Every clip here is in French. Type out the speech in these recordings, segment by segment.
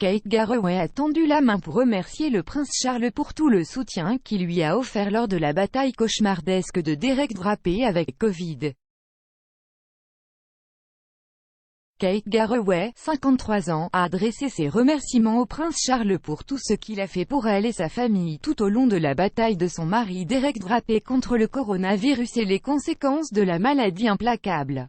Kate Garraway a tendu la main pour remercier le prince Charles pour tout le soutien qu'il lui a offert lors de la bataille cauchemardesque de Derek Draper avec Covid. Kate Garraway, 53 ans, a adressé ses remerciements au prince Charles pour tout ce qu'il a fait pour elle et sa famille tout au long de la bataille de son mari Derek Draper contre le coronavirus et les conséquences de la maladie implacable.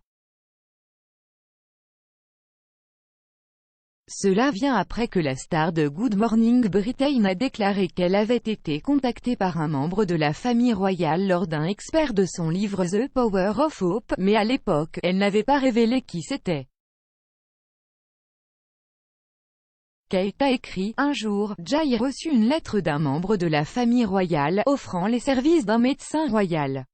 Cela vient après que la star de Good Morning Britain a déclaré qu'elle avait été contactée par un membre de la famille royale lors d'un expert de son livre The Power of Hope, mais à l'époque, elle n'avait pas révélé qui c'était. Kate a écrit, un jour, j'ai reçu une lettre d'un membre de la famille royale, offrant les services d'un médecin royal.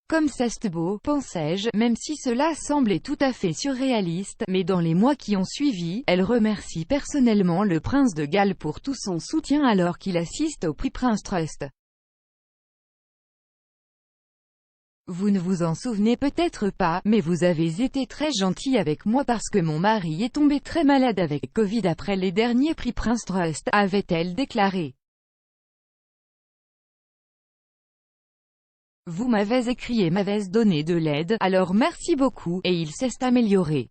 Comme c'est beau, pensais-je, même si cela semblait tout à fait surréaliste, mais dans les mois qui ont suivi, elle remercie personnellement le prince de Galles pour tout son soutien alors qu'il assiste au prix Prince Trust. Vous ne vous en souvenez peut-être pas, mais vous avez été très gentil avec moi parce que mon mari est tombé très malade avec Covid après les derniers prix Prince Trust, avait-elle déclaré. Vous m'avez écrit et m'avez donné de l'aide, alors merci beaucoup, et il s'est amélioré.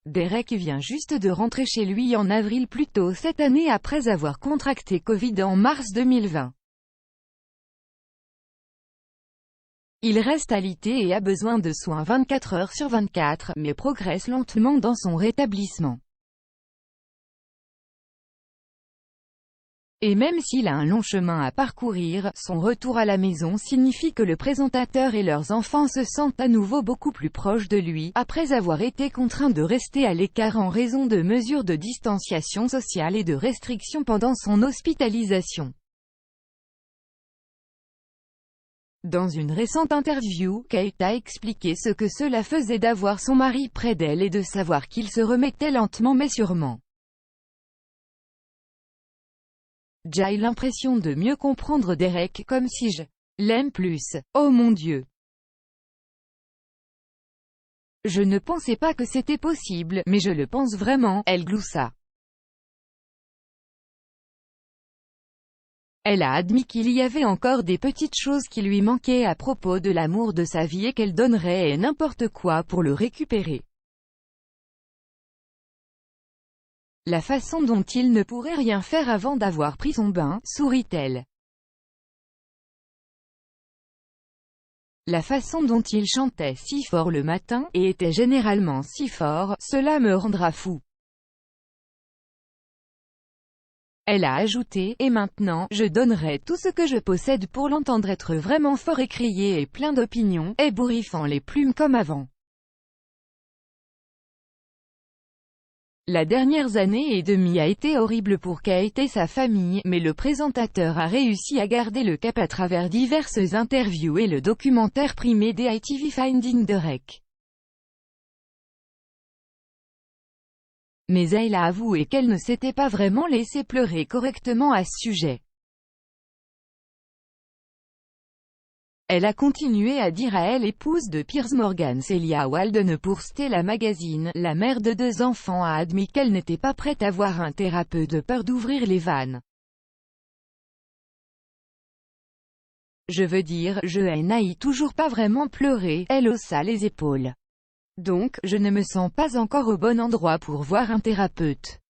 Derek vient juste de rentrer chez lui en avril plus tôt cette année après avoir contracté Covid en mars 2020. Il reste alité et a besoin de soins 24 heures sur 24, mais progresse lentement dans son rétablissement. Et même s'il a un long chemin à parcourir, son retour à la maison signifie que le présentateur et leurs enfants se sentent à nouveau beaucoup plus proches de lui, après avoir été contraints de rester à l'écart en raison de mesures de distanciation sociale et de restrictions pendant son hospitalisation. Dans une récente interview, Kate a expliqué ce que cela faisait d'avoir son mari près d'elle et de savoir qu'il se remettait lentement mais sûrement. J'ai l'impression de mieux comprendre Derek, comme si je l'aime plus. Oh mon Dieu! Je ne pensais pas que c'était possible, mais je le pense vraiment, elle gloussa. Elle a admis qu'il y avait encore des petites choses qui lui manquaient à propos de l'amour de sa vie et qu'elle donnerait n'importe quoi pour le récupérer. La façon dont il ne pourrait rien faire avant d'avoir pris son bain, sourit-elle. La façon dont il chantait si fort le matin, et était généralement si fort, cela me rendra fou. Elle a ajouté, et maintenant, je donnerai tout ce que je possède pour l'entendre être vraiment fort et crier et plein d'opinions, ébouriffant les plumes comme avant. La dernière année et demie a été horrible pour Kate et sa famille, mais le présentateur a réussi à garder le cap à travers diverses interviews et le documentaire primé des ITV Finding Derek. Mais elle a avoué qu'elle ne s'était pas vraiment laissée pleurer correctement à ce sujet. Elle a continué à dire à elle, épouse de Piers Morgan Celia Walden pour Stella Magazine, la mère de 2 enfants a admis qu'elle n'était pas prête à voir un thérapeute de peur d'ouvrir les vannes. Je veux dire, je n'ai toujours pas vraiment pleuré, elle haussa les épaules. Donc, je ne me sens pas encore au bon endroit pour voir un thérapeute.